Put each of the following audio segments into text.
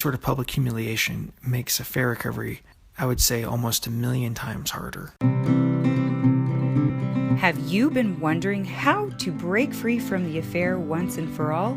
Sort of public humiliation makes affair recovery, I would say, almost 1,000,000 times harder. Have you been wondering how to break free from the affair once and for all?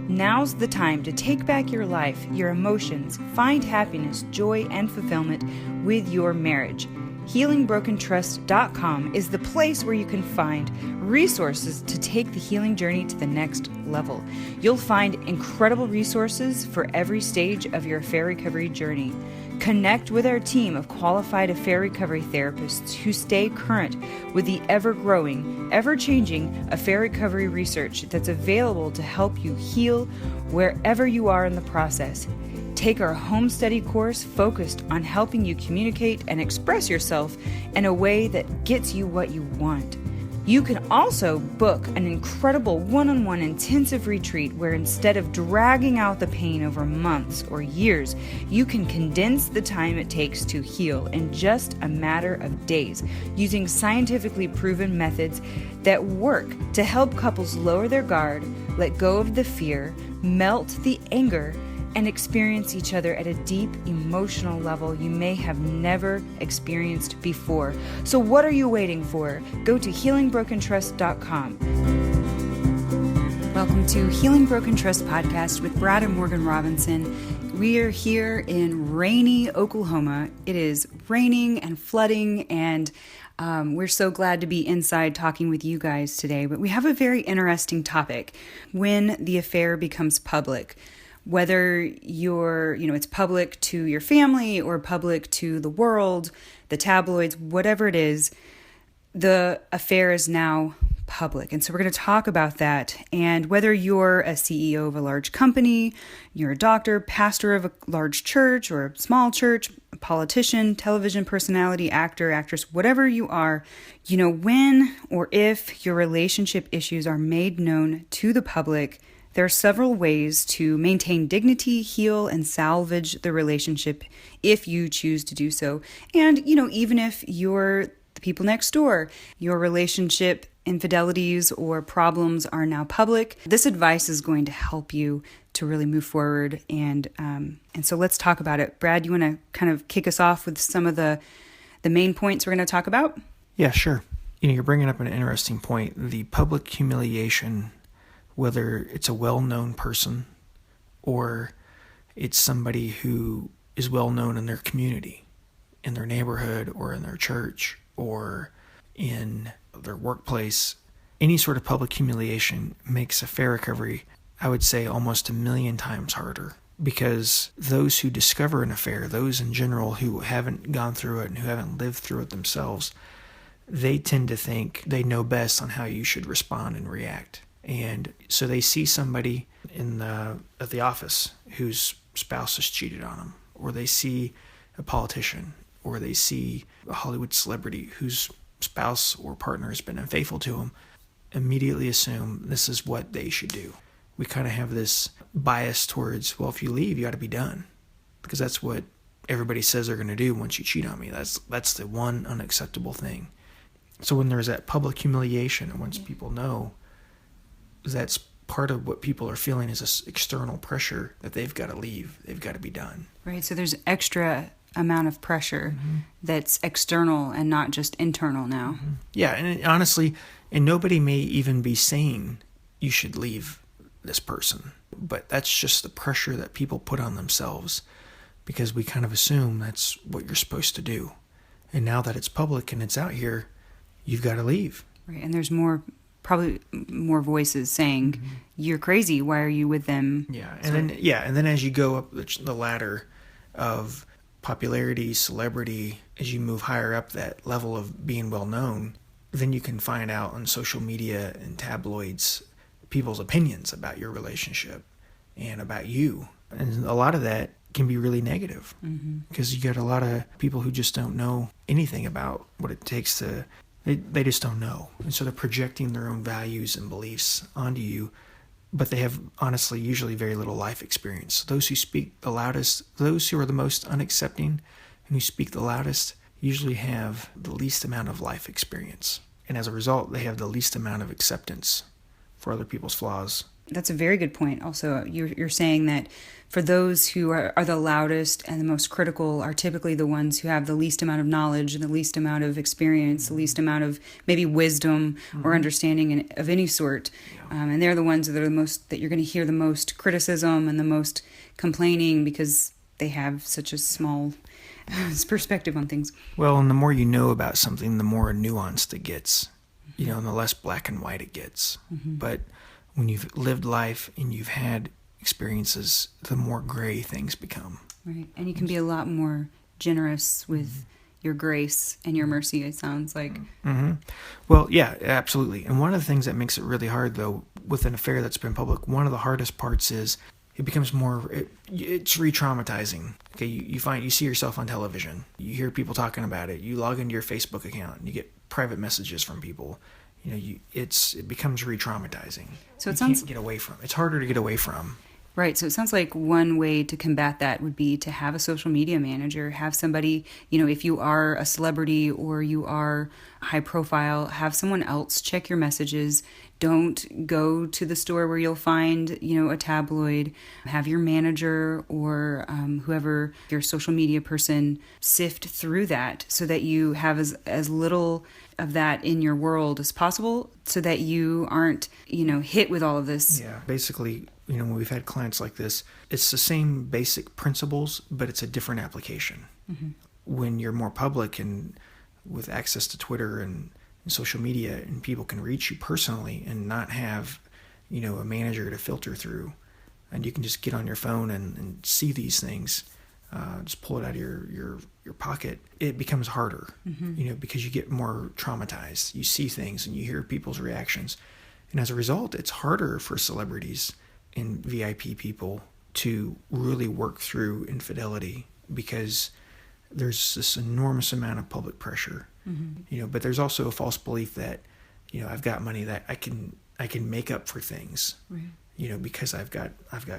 Now's the time to take back your life, your emotions, find happiness, joy, and fulfillment with your marriage. HealingBrokenTrust.com is the place where you can find resources to take the healing journey to the next level. You'll find incredible resources for every stage of your affair recovery journey. Connect with our team of qualified affair recovery therapists who stay current with the ever-growing, ever-changing affair recovery research that's available to help you heal wherever you are in the process. Take our home study course focused on helping you communicate and express yourself in a way that gets you what you want. You can also book an incredible one-on-one intensive retreat where instead of dragging out the pain over months or years, you can condense the time it takes to heal in just a matter of days using scientifically proven methods that work to help couples lower their guard, let go of the fear, melt the anger, and experience each other at a deep emotional level you may have never experienced before. So what are you waiting for? Go to HealingBrokenTrust.com. Welcome to Healing Broken Trust Podcast with Brad and Morgan Robinson. We are here in rainy Oklahoma. It is raining and flooding, and we're so glad to be inside talking with you guys today. But we have a very interesting topic: when the affair becomes public. Whether it's public to your family or public to the world, the tabloids, whatever it is, the affair is now public. And so we're going to talk about that. And whether you're a CEO of a large company, you're a doctor, pastor of a large church or a small church, a politician, television personality, actor, actress, whatever you are, when or if your relationship issues are made known to the public, there are several ways to maintain dignity, heal, and salvage the relationship if you choose to do so. And, even if you're the people next door, your relationship infidelities or problems are now public, this advice is going to help you to really move forward. And so let's talk about it. Brad, you want to kind of kick us off with some of the main points we're going to talk about? Yeah, sure. You're bringing up an interesting point. The public humiliation, whether it's a well-known person or it's somebody who is well-known in their community, in their neighborhood or in their church or in their workplace, any sort of public humiliation makes affair recovery, I would say, almost 1,000,000 times harder. Because those who discover an affair, those in general who haven't gone through it and who haven't lived through it themselves, they tend to think they know best on how you should respond and react. And so they see somebody at the office whose spouse has cheated on them, or they see a politician, or they see a Hollywood celebrity whose spouse or partner has been unfaithful to them, immediately assume this is what they should do. We kind of have this bias towards, well, if you leave, you got to be done, because that's what everybody says they're going to do once you cheat on me. That's the one unacceptable thing. So when there's that public humiliation, and once people know, that's part of what people are feeling is this external pressure that they've got to leave, they've got to be done. Right, so there's extra amount of pressure that's external and not just internal now. Mm-hmm. Yeah, and honestly, nobody may even be saying you should leave this person, but that's just the pressure that people put on themselves because we kind of assume that's what you're supposed to do. And now that it's public and it's out here, you've got to leave. Right, and there's probably more voices saying, you're crazy, why are you with them? And then as you go up the ladder of popularity, celebrity, as you move higher up that level of being well known, then you can find out on social media and tabloids people's opinions about your relationship and about you. And a lot of that can be really negative because you get a lot of people who just don't know anything about what it takes to. They just don't know. And so they're projecting their own values and beliefs onto you, but they have, honestly, usually very little life experience. Those who speak the loudest, those who are the most unaccepting and who speak the loudest, usually have the least amount of life experience. And as a result, they have the least amount of acceptance for other people's flaws That's a very good point. Also, you're saying that for those who are the loudest and the most critical are typically the ones who have the least amount of knowledge and the least amount of experience, the least amount of maybe wisdom or understanding of any sort. And they're the ones that are the most, that you're going to hear the most criticism and the most complaining because they have such a small perspective on things. Well, and the more you know about something, the more nuanced it gets, and the less black and white it gets. But when you've lived life and you've had experiences, the more gray things become. Right. And you can be a lot more generous with your grace and your mercy, it sounds like. Well, yeah, absolutely. And one of the things that makes it really hard, though, with an affair that's been public, one of the hardest parts is it becomes it's re-traumatizing. Okay, you see yourself on television. You hear people talking about it. You log into your Facebook account and you get private messages from people. It becomes re-traumatizing. So you can't get away from. It's harder to get away from. Right. So it sounds like one way to combat that would be to have a social media manager, have somebody, if you are a celebrity or you are high profile, have someone else check your messages. Don't go to the store where you'll find, a tabloid. Have your manager or whoever your social media person sift through that so that you have as little of that in your world as possible so that you aren't, hit with all of this. Yeah. Basically, when we've had clients like this, it's the same basic principles, but it's a different application. When you're more public and with access to Twitter and social media and people can reach you personally and not have, a manager to filter through, and you can just get on your phone and see these things, just pull it out of your pocket, it becomes harder, because you get more traumatized. You see things and you hear people's reactions. And as a result, it's harder for celebrities and VIP people to really work through infidelity because there's this enormous amount of public pressure, but there's also a false belief that, I've got money that I can make up for things, right. Because I've got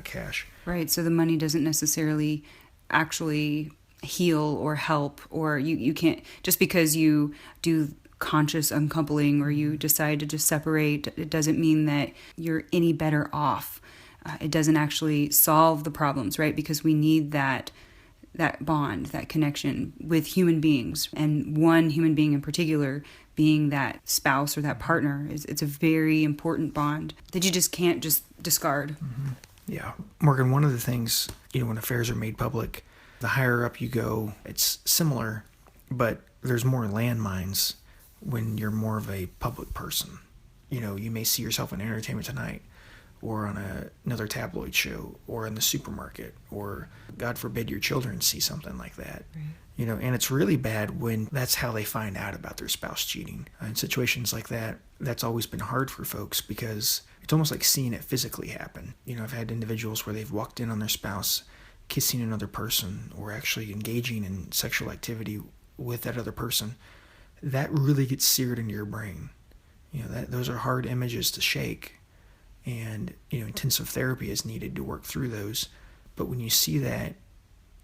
cash. Right. So the money doesn't necessarily actually heal or help, or you can't, just because you do conscious uncoupling or you decide to just separate, it doesn't mean that you're any better off. It doesn't actually solve the problems, right? Because we need that bond, that connection with human beings, and one human being in particular being that spouse or that partner. It's a very important bond that you just can't just discard. Yeah. Morgan, one of the things, when affairs are made public, the higher up you go, it's similar, but there's more landmines when you're more of a public person. You may see yourself on Entertainment Tonight or on another tabloid show or in the supermarket, or God forbid your children see something like that. Right. And it's really bad when that's how they find out about their spouse cheating. In situations like that, that's always been hard for folks because it's almost like seeing it physically happen. I've had individuals where they've walked in on their spouse kissing another person or actually engaging in sexual activity with that other person. That really gets seared into your brain. Those are hard images to shake. And, intensive therapy is needed to work through those. But when you see that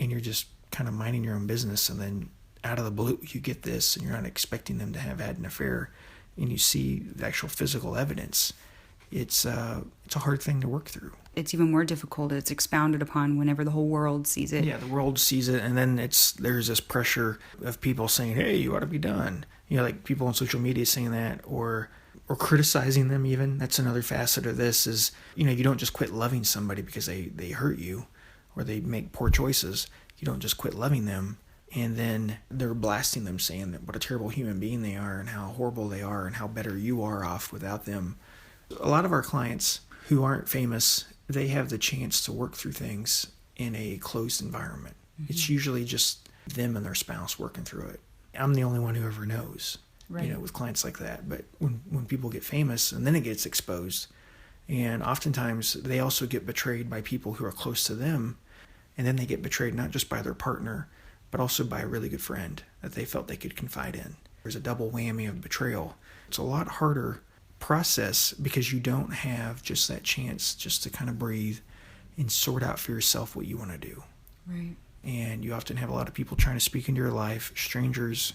and you're just kind of minding your own business and then out of the blue you get this and you're not expecting them to have had an affair and you see the actual physical evidence, it's a hard thing to work through. It's even more difficult. It's expounded upon whenever the whole world sees it. Yeah, the world sees it, and then there's this pressure of people saying, hey, you ought to be done. Like people on social media saying that, or criticizing them even. That's another facet of this is, you don't just quit loving somebody because they hurt you or they make poor choices. You don't just quit loving them and then they're blasting them saying that what a terrible human being they are and how horrible they are and how better you are off without them. A lot of our clients who aren't famous, they have the chance to work through things in a closed environment. It's usually just them and their spouse working through it. I'm the only one who ever knows. Right. With clients like that. But when people get famous and then it gets exposed, and oftentimes they also get betrayed by people who are close to them, and then they get betrayed not just by their partner, but also by a really good friend that they felt they could confide in. There's a double whammy of betrayal. It's a lot harder process because you don't have just that chance just to kind of breathe and sort out for yourself what you want to do. Right. And you often have a lot of people trying to speak into your life, strangers.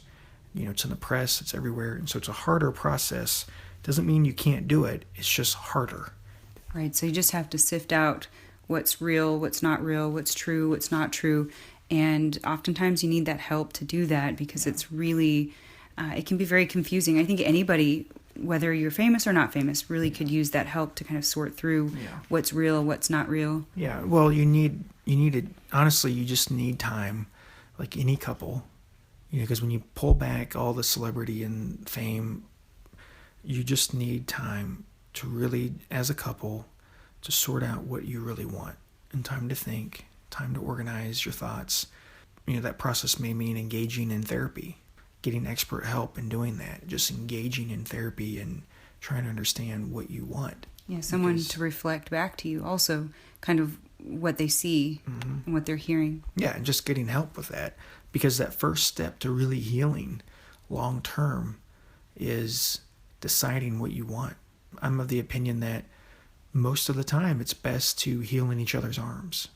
It's in the press, it's everywhere. And so it's a harder process. Doesn't mean you can't do it. It's just harder. Right. So you just have to sift out what's real, what's not real, what's true, what's not true. And oftentimes you need that help to do that because it's really, it can be very confusing. I think anybody, whether you're famous or not famous, really could use that help to kind of sort through what's real, what's not real. Yeah. Well, you need it. Honestly, you just need time, like any couple, because when you pull back all the celebrity and fame, you just need time to really, as a couple, to sort out what you really want, and time to think, time to organize your thoughts. That process may mean engaging in therapy, getting expert help in doing that, just engaging in therapy and trying to understand what you want. Yeah, someone to reflect back to you also kind of what they see and what they're hearing. Yeah, and just getting help with that, because that first step to really healing long term is deciding what you want. I'm of the opinion that most of the time it's best to heal in each other's arms,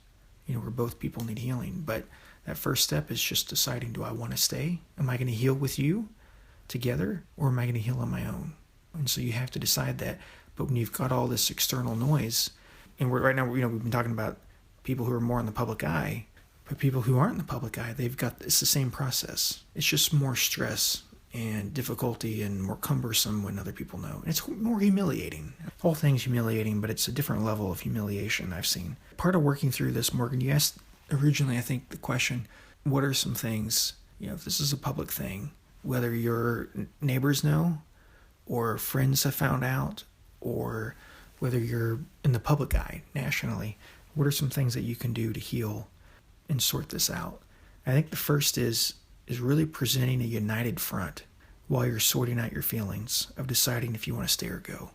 where both people need healing. But that first step is just deciding, do I want to stay? Am I going to heal with you together, or am I going to heal on my own? And so you have to decide that. But when you've got all this external noise, and right now, we've been talking about people who are more in the public eye, but people who aren't in the public eye, it's the same process. It's just more stress and difficulty and more cumbersome when other people know. And it's more humiliating. The whole thing's humiliating, but it's a different level of humiliation I've seen. Part of working through this, Morgan, you asked originally, I think, the question, what are some things, if this is a public thing, whether your neighbors know or friends have found out, or whether you're in the public eye nationally, what are some things that you can do to heal and sort this out? I think the first is really presenting a united front while you're sorting out your feelings of deciding if you want to stay or go.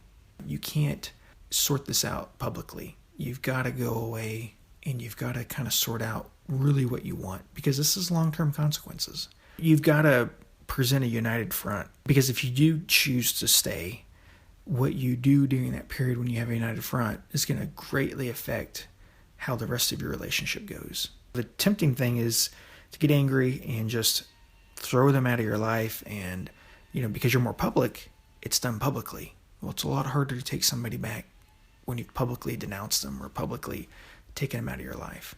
You can't sort this out publicly. You've got to go away and you've got to kind of sort out really what you want, because this is long-term consequences. You've got to present a united front, because if you do choose to stay, what you do during that period when you have a united front is going to greatly affect how the rest of your relationship goes. The tempting thing is to get angry and just throw them out of your life, and because you're more public, it's done publicly. Well, it's a lot harder to take somebody back when you've publicly denounced them or publicly taken them out of your life.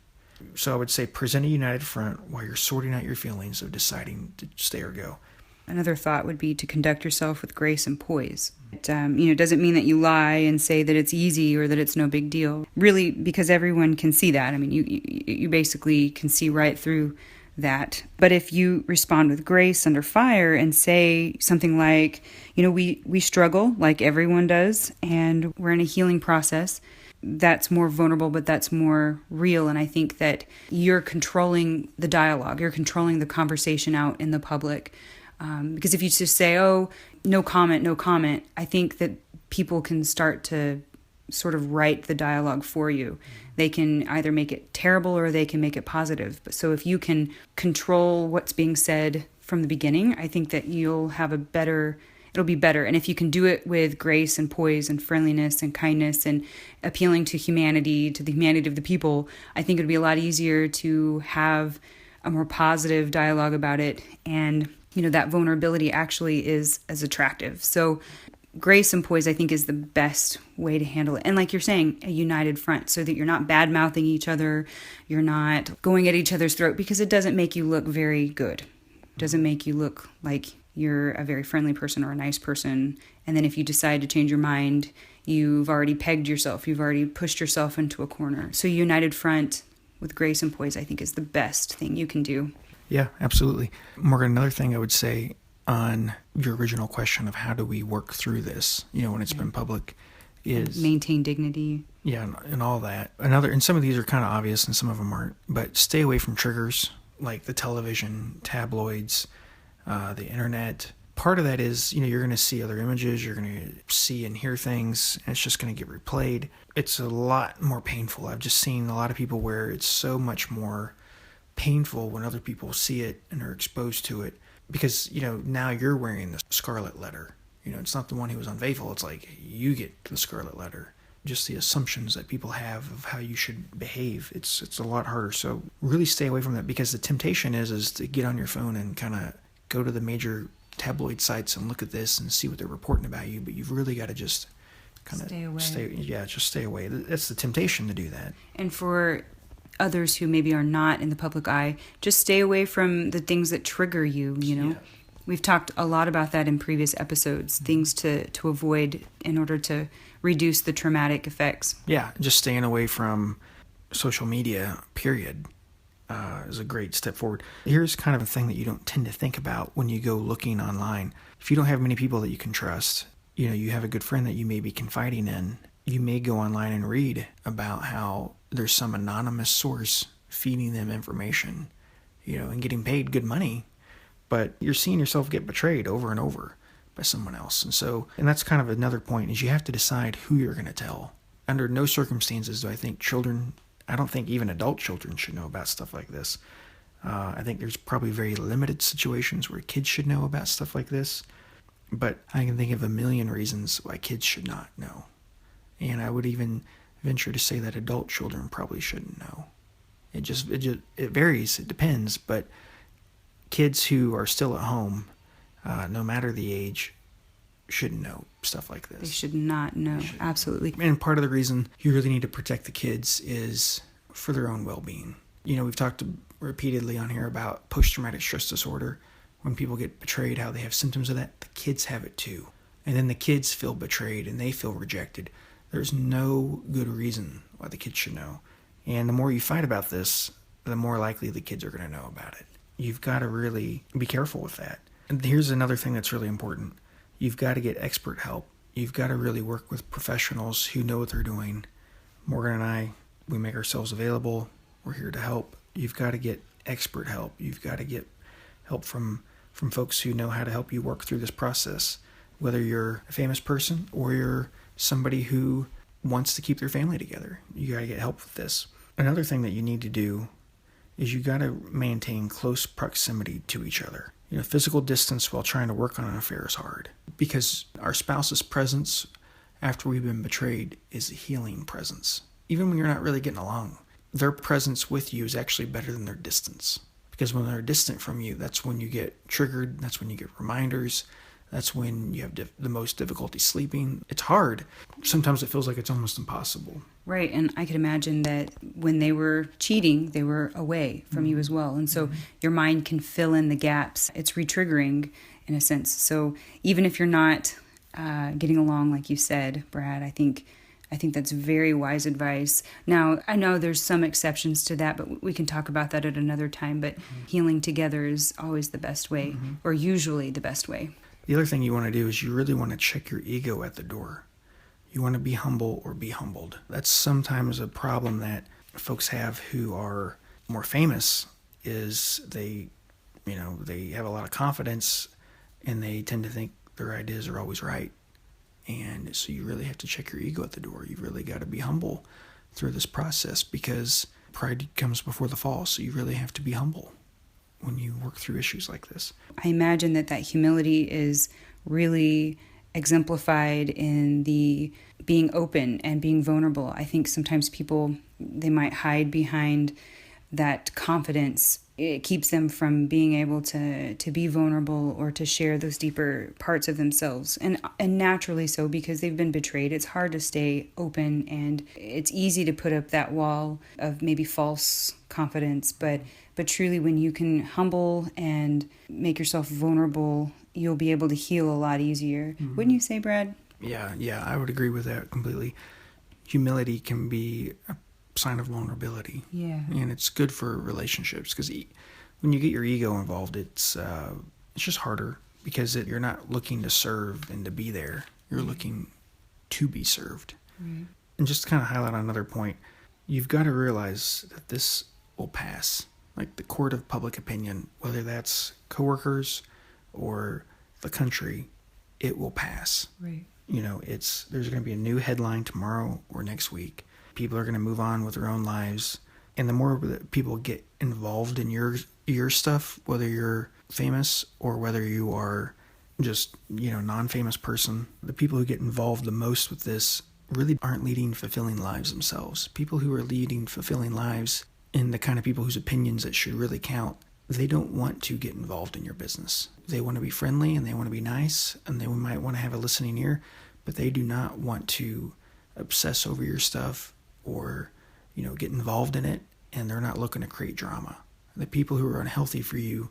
So I would say present a united front while you're sorting out your feelings of deciding to stay or go. Another thought would be to conduct yourself with grace and poise. It doesn't mean that you lie and say that it's easy or that it's no big deal. Really, because everyone can see that. I mean, you basically can see right through that. But if you respond with grace under fire and say something like, we struggle like everyone does, and we're in a healing process, that's more vulnerable, but that's more real. And I think that you're controlling the dialogue. You're controlling the conversation out in the public. Because if you just say, oh, no comment, I think that people can start to sort of write the dialogue for you. They can either make it terrible or they can make it positive. But so if you can control what's being said from the beginning, I think that it'll be better. And if you can do it with grace and poise and friendliness and kindness and appealing to humanity, to the humanity of the people, I think it'd be a lot easier to have a more positive dialogue about it. And that vulnerability actually is as attractive. So grace and poise, I think, is the best way to handle it. And like you're saying, a united front, so that you're not bad-mouthing each other, you're not going at each other's throat, because it doesn't make you look very good. It doesn't make you look like you're a very friendly person or a nice person. And then if you decide to change your mind, you've already pegged yourself. You've already pushed yourself into a corner. So a united front with grace and poise, I think, is the best thing you can do. Yeah, absolutely. Morgan, another thing I would say on your original question of how do we work through this, when it's been public, is maintain dignity. Yeah, and all that. And some of these are kind of obvious and some of them aren't, but stay away from triggers like the television, tabloids, the internet. Part of that is, you're going to see other images, you're going to see and hear things, and it's just going to get replayed. It's a lot more painful. I've just seen a lot of people where it's so much more painful when other people see it and are exposed to it, because now you're wearing the scarlet letter. It's not the one who was unfaithful. It's like you get the scarlet letter. Just the assumptions that people have of how you should behave. It's a lot harder. So really stay away from that, because the temptation is to get on your phone and kind of go to the major tabloid sites and look at this and see what they're reporting about you. But you've really got to just kind of Stay away. just stay away. That's the temptation to do that. And for others who maybe are not in the public eye, just stay away from the things that trigger you, you know. Yeah. We've talked a lot about that in previous episodes, things to avoid in order to reduce the traumatic effects. Yeah, just staying away from social media, period, is a great step forward. Here's kind of a thing that you don't tend to think about when you go looking online. If you don't have many people that you can trust, you know, you have a good friend that you may be confiding in, you may go online and read about how there's some anonymous source feeding them information, you know, and getting paid good money, but you're seeing yourself get betrayed over and over by someone else. And that's kind of another point, is you have to decide who you're going to tell. Under no circumstances do I think I don't think even adult children should know about stuff like this. I think there's probably very limited situations where kids should know about stuff like this, but I can think of a million reasons why kids should not know. And I would even venture to say that adult children probably shouldn't know. It varies, it depends, but kids who are still at home, no matter the age, shouldn't know stuff like this. They should not know. Absolutely. And part of the reason you really need to protect the kids is for their own well-being. You know, we've talked repeatedly on here about post-traumatic stress disorder. When people get betrayed, how they have symptoms of that, the kids have it too. And then the kids feel betrayed and they feel rejected. There's no good reason why the kids should know. And the more you fight about this, the more likely the kids are going to know about it. You've got to really be careful with that. And here's another thing that's really important. You've got to get expert help. You've got to really work with professionals who know what they're doing. Morgan and I, we make ourselves available. We're here to help. You've got to get expert help. You've got to get help from folks who know how to help you work through this process. Whether you're a famous person or you're somebody who wants to keep their family together, you got to get help with this. Another thing that you need to do is you got to maintain close proximity to each other. You know, physical distance while trying to work on an affair is hard, because our spouse's presence after we've been betrayed is a healing presence. Even when you're not really getting along, their presence with you is actually better than their distance. Because when they're distant from you, that's when you get triggered, that's when you get reminders, that's when you have the most difficulty sleeping. It's hard. Sometimes it feels like it's almost impossible. Right, and I could imagine that when they were cheating, they were away from you as well. And so your mind can fill in the gaps. It's re-triggering in a sense. So even if you're not getting along, like you said, Brad, I think that's very wise advice. Now, I know there's some exceptions to that, but we can talk about that at another time. But healing together is always the best way, or usually the best way. The other thing you want to do is you really want to check your ego at the door. You want to be humble or be humbled. That's sometimes a problem that folks have who are more famous, is they have a lot of confidence and they tend to think their ideas are always right. And so you really have to check your ego at the door. You really got to be humble through this process, because pride comes before the fall. So you really have to be humble when you work through issues like this. I imagine that humility is really exemplified in the being open and being vulnerable. I think sometimes people, they might hide behind that confidence. It keeps them from being able to be vulnerable or to share those deeper parts of themselves. And naturally so, because they've been betrayed. It's hard to stay open, and it's easy to put up that wall of maybe false confidence. But truly, when you can humble and make yourself vulnerable, you'll be able to heal a lot easier. Wouldn't you say, Brad? Yeah, I would agree with that completely. Humility can be a sign of vulnerability. Yeah. And it's good for relationships, because when you get your ego involved, it's just harder, because you're not looking to serve and to be there. You're looking to be served. Right. And just to kind of highlight another point, you've got to realize that this will pass. Like the court of public opinion, whether that's coworkers or the country, it will pass. Right. You know, there's going to be a new headline tomorrow or next week. People are going to move on with their own lives. And the more that people get involved in your stuff, whether you're famous or whether you are just, non-famous person, the people who get involved the most with this really aren't leading fulfilling lives themselves. People who are leading fulfilling lives, and the kind of people whose opinions that should really count, they don't want to get involved in your business. They want to be friendly and they want to be nice, and they might want to have a listening ear, but they do not want to obsess over your stuff or, get involved in it, and they're not looking to create drama. The people who are unhealthy for you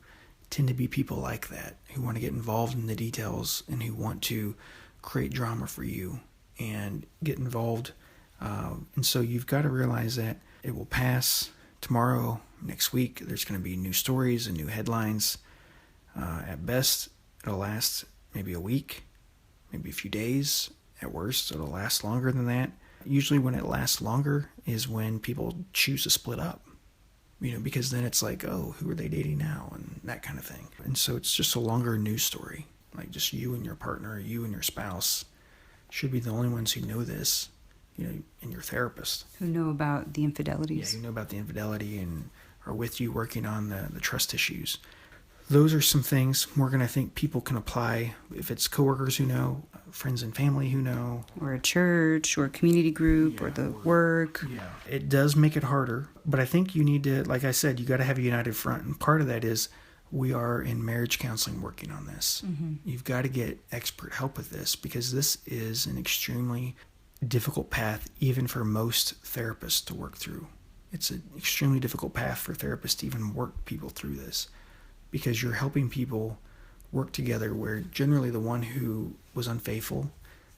tend to be people like that, who want to get involved in the details and who want to create drama for you and get involved. And so you've got to realize that it will pass. Tomorrow, next week, there's going to be new stories and new headlines. At best, it'll last maybe a week, maybe a few days. At worst, it'll last longer than that. Usually when it lasts longer is when people choose to split up, because then it's like, oh, who are they dating now? And that kind of thing. And so it's just a longer news story. Like just you and your partner, you and your spouse should be the only ones who know this, and your therapist. Who know about the infidelities. Yeah, who know about the infidelity and are with you working on the trust issues. Those are some things, Morgan, I think people can apply if it's coworkers who know, friends and family who know. Or a church or a community group or the work. Yeah. It does make it harder, but I think you need to, like I said, you got to have a united front. And part of that is we are in marriage counseling working on this. Mm-hmm. You've got to get expert help with this because this is an extremely difficult path even for most therapists to work through. It's an extremely difficult path for therapists to even work people through this, because you're helping people work together where generally the one who was unfaithful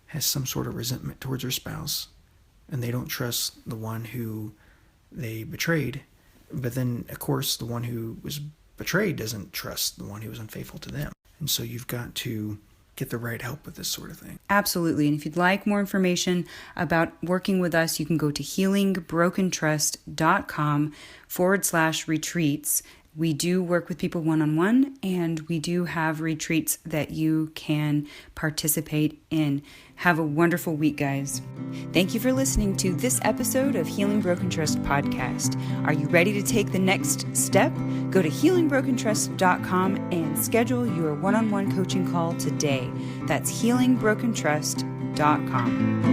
has some sort of resentment towards their spouse and they don't trust the one who they betrayed. But then, of course, the one who was betrayed doesn't trust the one who was unfaithful to them. And so you've got to get the right help with this sort of thing. Absolutely. And if you'd like more information about working with us, you can go to healingbrokentrust.com/retreats. We do work with people one-on-one, and we do have retreats that you can participate in. Have a wonderful week, guys. Thank you for listening to this episode of Healing Broken Trust podcast. Are you ready to take the next step? Go to healingbrokentrust.com and schedule your one-on-one coaching call today. That's healingbrokentrust.com.